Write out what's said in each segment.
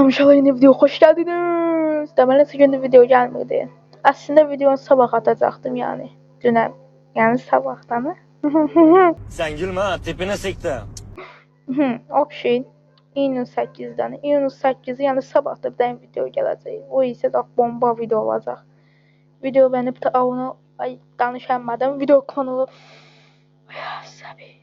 Salam uşaqlar, yeni videoya xoş gəldiniz. Deməli, neçə gündür video gəlmirdi. Əslində videonu sabah atacaqdım, yəni dünən. Yəni sabahdan. Sen gülme ha, tipine sikti. Option iyunun 8-dən. İyunun 8-i yəni sabah da bir dənə video gələcək. O isə də bomba video olacaq. Video bənib ta onu danışamadım. Video kanalı səbi.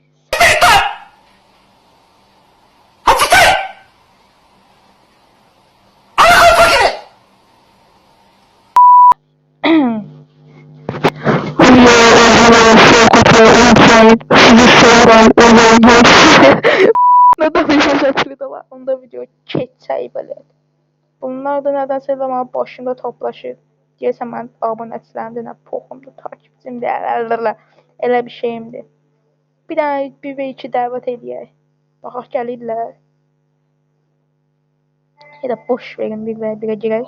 Neden bir şəkli də var. Onda video keçəcək belə. Bunlar da nədənsə elə mənim başımda toplaşır. Deyəsən mən abunəçilərimdə nə poxumdur, takipçimdir, elə bir şeyimdir. Bir dənə bir və iki dəvət eləyək. Baxaq gəlirlər. Ya da boş verin bir və birə girək.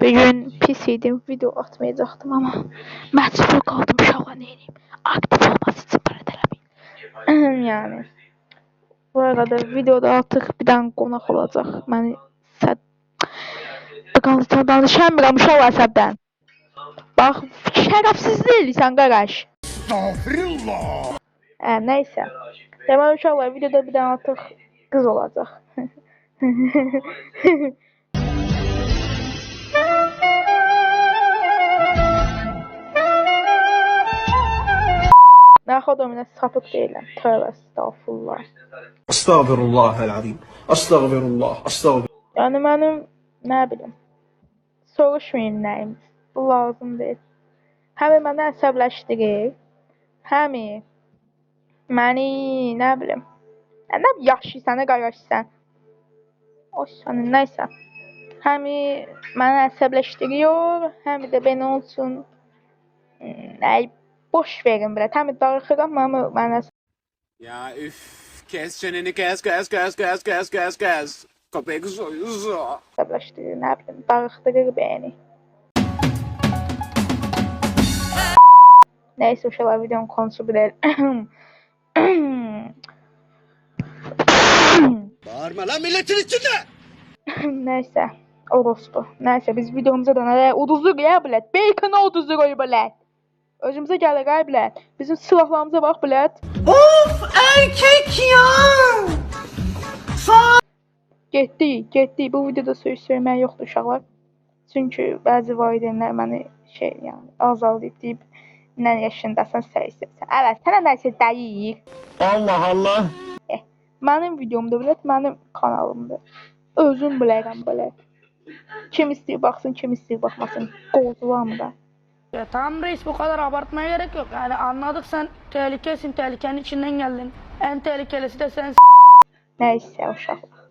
Bir gün pis idim, video atmayacaqdım amma məcbur qaldım uşaqla neyiniyim. Aktiv olması için para tələb. Yəni. Bu arada videoda artıq bir dənə qonaq olacaq. Məni danışamıram uşaq əsəbdən. Bax, şərəfsizlik eləyirsən qardaş. Estağfirullah. Nəysə. Deməli uşaqlar, videoda bir dənə artıq qız olacaq. Naxod ömrünə sapıq deyiləm. Tövbə estağfurullah. Estağfirullahel-azim. Estağfirullah. Estağfirullah. Yəni mənim, nə bilim, soruşmayın nəyim. Bu lazım deyil. Həmi məni əsəbləşdirir. Həmi məni, nə bilim, nə yaşıysan, nə qardaşsan. O sənin, nəysə. Həmi məni əsəbləşdiriyor, həmi də beni olsun, boş verin belə. Həmi darıxıram, mənə Ya üf, kes çeneni kes. Köpek soyuzu. əsəbləşdirir, nə bilim, darıxdırır beni. Nəysə uşaqlar, videonun konusu bu deyil. Bağırma lan milletin içinde. Nəysə, orospu. Nəysə, biz videomuza dönərək. Uduzluq ya bilət. Bacon uduzluq oyu bilət. Özümüzə gəlir ay bilət. Bizim silahlarımıza bax bilət. Of erkek ya. Getdik. Bu videoda söymək yoxdur uşaqlar. Çünki bəzi valideynlər məni yəni azaldıb deyib, nə yaşındasan, səyirsən. Evet, sənə nəsə deyir. Allah Allah. Mənim videomda bilət, mənim kanalımdır. Özüm bilirəm belə. Kim istəyir baxsın, kim istəyir baxmasın. Qozulam da. Ya tamam reis, bu kadar abartmaya gerek yok. Yani anladık, sen tehlikesin, tehlikenin içinden geldin. En tehlikelisi de sensin. Nəysə uşaqlar.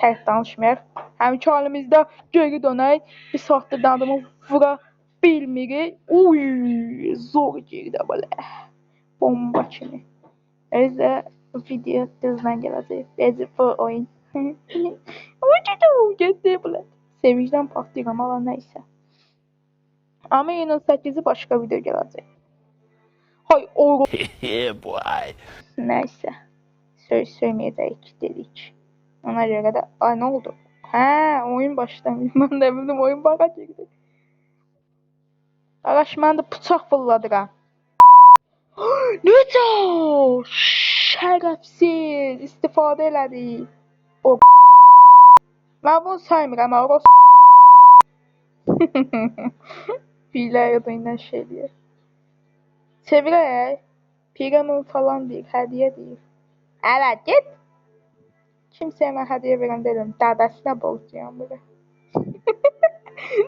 Sərt danışmayaq. Həminki halimizdə geri dönək. Bir saatdır adamı vura bilmirik. Uy, zor geridə belə. Bomba kimi. Özdə video hızla gələcək. Bezir bu oyun. Getdi belə. Sevincdən partlayıram, ala nəysə. Amma yine 8'i başqa video gələcək. Hay oğlum. Boy. Nəysə. Söyməyəcəyik dedik. Ona görə də ay nə oldu? Hə, oyun başlamış. Mən də bildim oyun bağa girdi. Ağaş mən də bıçaq fırladıram. Necə? Şərəfsiz istifadə elədi. O mən bunu saymıram. Ağaç. Fiillər adıyla şey deyir. Sevirək. Piramın falan deyir. Hədiyə deyir. Evet git. Kimseye mən hədiyyə verən deyiləm. Dədəsinə borcluyam belə.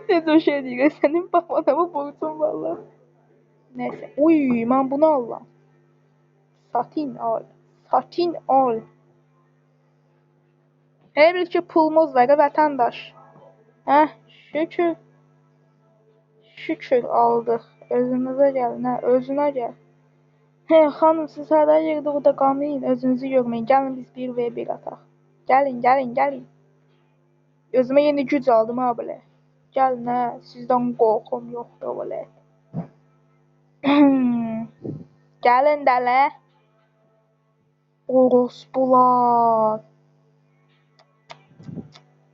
Necə o şey deyir. Sənin babana mı borcun valla? Neyse. Uy, mən bunu alıram. Satin al. Elə bil ki pulumuz var vətəndaş. Hə, şükür aldıq. Özümüzə gəlin, hə, özünə gəl. Hə, xanım, siz hələ yerdə orada qalmayın, özünüzü görməyin. Gəlin biz 1v1 ataq. Gəlin. Özümə yeni güc aldım ha belə. Gəlin, hə, sizdən qorxum yoxdur belə. Gəlin dələ. Orospular.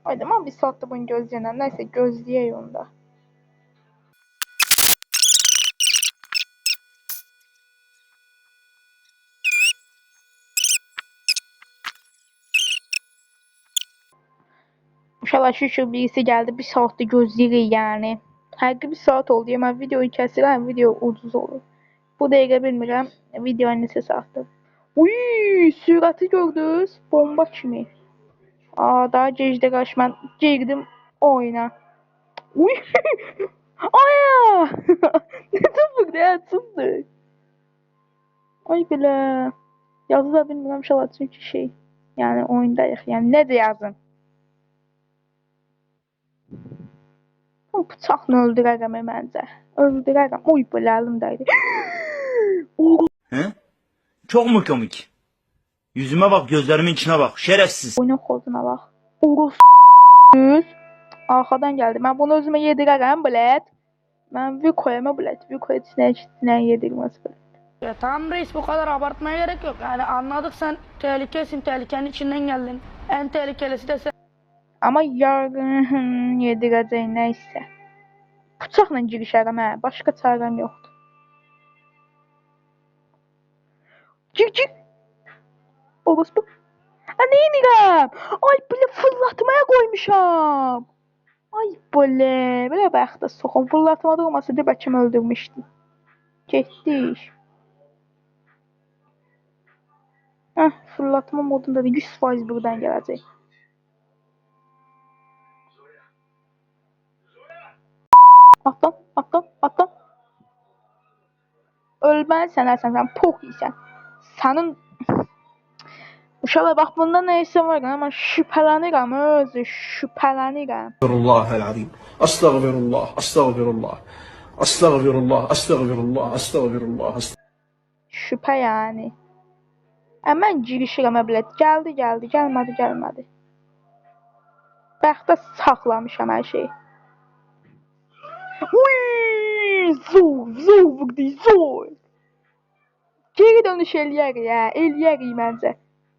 Haydi ama bir saattir bunu gözləyənəm. Nəysə gözləyək onda. İnşallah şükür birisi geldi. Bir saattir gözləyirik yani. Həqiqi bir saat oldu. Mən videoyu kəsirəm. Video ucuz olur. Bu dəqiqə bilmirəm. Video neçə saatdir. Uy, sürəti gördünüz? Bomba kimi. Daha gecdə qaç mən girdim oyuna. Uy. Aya! Necə burada açıldı? Ay belə. Yazı da bilmirəm inşallah çünki şey. Yani oyundayıq. Yani ne de yazın? O bıçaqla öldürərəm məncə. Öldürərəm. Oy belə əlimdəydi. He? Çok mu komik? Yüzüme bak, gözlerimin içine bak. Şerefsiz. Oyunun xozuna bax. Urus düz. Arxadan gəldi. Mən bunu özümə yedirərəm, blət. Mən Viko'ya blət. Viko içinə yedirməz blət. Ya tamam reis, bu kadar abartmaya gerek yok. Yani anladık sen tehlikesin, tehlikenin içinden geldin. En tehlikelisi de sen. Amma yarın yedirəcək nəysə. Bıçaqla girişərəm hə. Başqa çarəm yoxdur. Gir. Orospu. Neynirəm? Ay belə fırlatmaya qoymuşam. Ay belə bəxtə soxum. Fırlatmada olmasaydı bəlkə öldürmüşdüm. Getdik. Fırlatma modunda da 100% buradan gələcək. Atla. Ölməlisən sən pox yiysən. Sənin uşaqlar bax bunda nəysə var amma şübhələnirəm şübhələnirəm. Estağfirullahel azim. Estağfirullah. Estağfirullah. Estağfirullah. Estağfirullah. Estağfirullah. Şübhə yani. Mən girişirəm əblət. Gəldi, gəlmədi. Bəxtə saxlamışam hər şeyi. Uy! Zor vurdu, zor. Geri dönüş eləyərik məncə.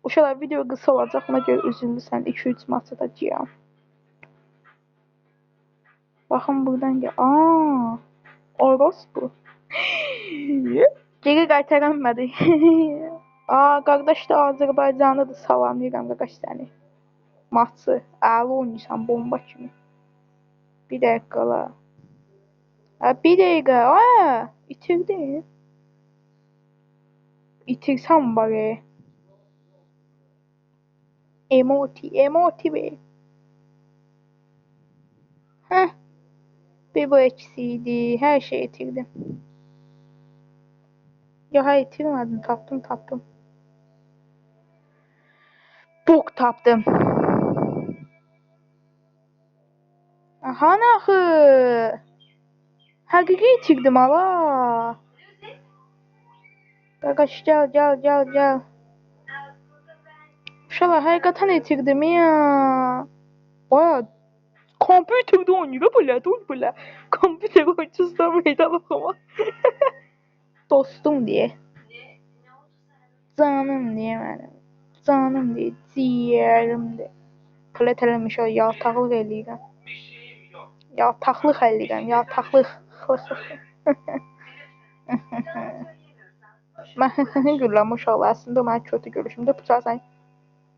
Uşaqlar video qısa olacaq, ona görə üzülürsən 2-3 maç atacağam. Baxın buradan gəl. Orospu. Geri qaytaranmadı. Qardaş da Azərbaycanlıdır, salamlayıram qardaş səni. Maçı, əli oynayırsan, bomba kimi. Bir dəqiqə la. Bir dəqiqə, itirdin. İtirsəm bari. Emoti be. Bir bu eksiydi, hər şey itirdim. Ya hayır itirmədim, tapdım. Bok tapdım. Aha naxı. Həqiqi itirdim ala. Qardaş gəl. Uşaqlar həqiqətən itirdim ya. Baya kompüterdə oynayır belə. Kompüter oyuncusu meydan oxuma. Dostum diye. Canım diye mənim. Canım diye, ciğerim diye. Plet eləmiş o, yaltaqlıq eləyirəm. Yaltaqlıq. Mən güləm uşaqlar, əslində mən kötü görüşümdə bıçaqsan.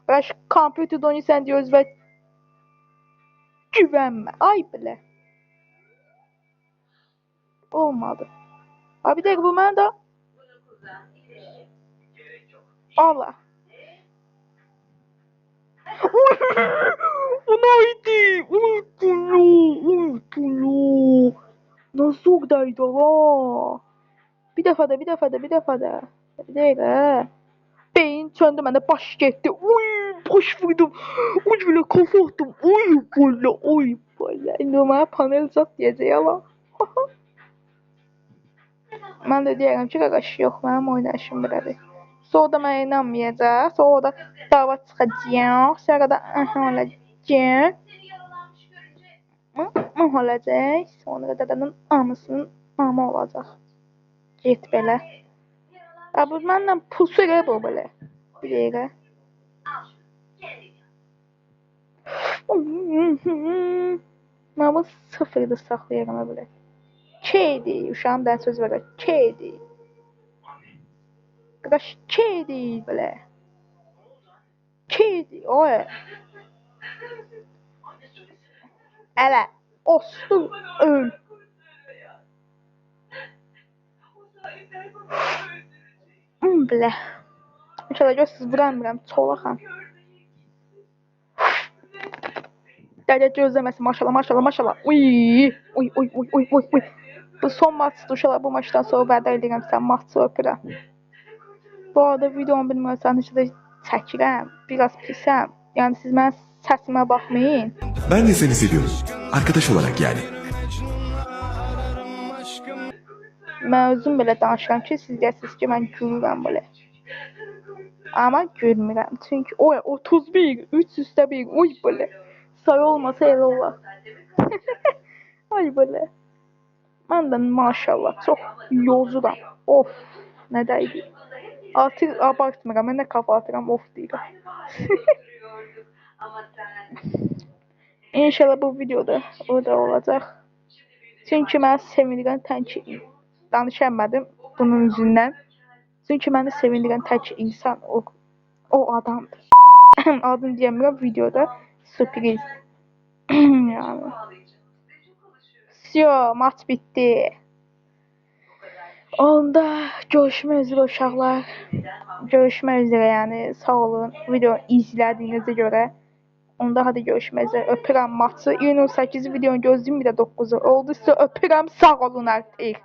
Bəş kompüterdə oynayırsan deyə özvə güvənmə. Ay belə. Olmadı. Abi bir dəqiqə bu mənə də. Allah. O neydi? Uy, nasıl oradaydı la? Bir dəfə də. Bir dəqiqə. Beyin söndü, məndə baş getdi. Uy, baş vurdum. Uy, belə kafa atdım. Uy, belə. İndi o mənə panel zat deyəcək ala. Mən də deyərəm ki, qardaş, yox, mənim oynayışım belədir. Sonra da mənə inanmayacaq, sonra da dava çıxacaq, sonra da olacaq, sonra da dadanın amısının amı olacaq. Get belə. Bu mənlə pusu elə bu belə. Bir dəqiqə. Namı sıfırda saxlayıram belə. Kedi, uşağım da söz var. Kedi. Qardaş kedi belə. Kedi, oy. Ələ, ostur, öl. Belə. İnşallah görürsünüz, vuramıram, çolaxam. Dədə gözləməsin, maşallah, maşallah, maşallah. Uy, uy, uy, uy, uy, uy, uy. Bu son maçdır, uşaqlar, bu maçdan sonra vədə edirəm sən maçı öpürəm. Bu arada videomu bilmirsən, necə də çəkirəm, biraz pisəm. Yəni siz mənim səsimə baxmayın. Ben de seni seviyorum. Arkadaş olarak yani. Mən özüm belə danışıram ki, siz deyəsiniz ki, mən gülürəm belə. Amma gülmürəm. Çünki oy 31, 3 üstə 1, uy belə. Sayı olmasa elə olar. Ay belə. Mən də maşallah çox yozuram. Of, nə dəydi. Artıq abartmıram, mən də kafa atıram, of deyirəm. İnşallah bu videoda o da olacaq. Çünki mən sevindirən tək danışamadım bunun üzündən. Çünki məni sevindirən tək insan o adamdır. Adını deyəmirəm videoda sürpriz. Yəni. Всё, maç bitdi. Onda görüşmək üzrə uşaqlar. Görüşmək üzrə yəni sağ olun videonu izlədiyinizə görə. Onda hadi görüşmək üzrə. Öpürəm maçı. 28 videonu gözləyim bir də 9-u. Oldu sizə öpürəm. Sağ olun artıq.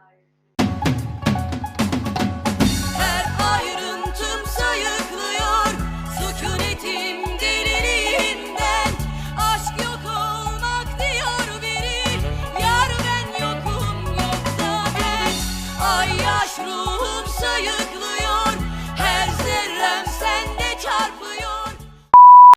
Her ayrıntım sayıklıyor sükunetim deliliğinden. Aşk yok olmak diyor biri. Yar ben yokum yoksa ben. Ay yaş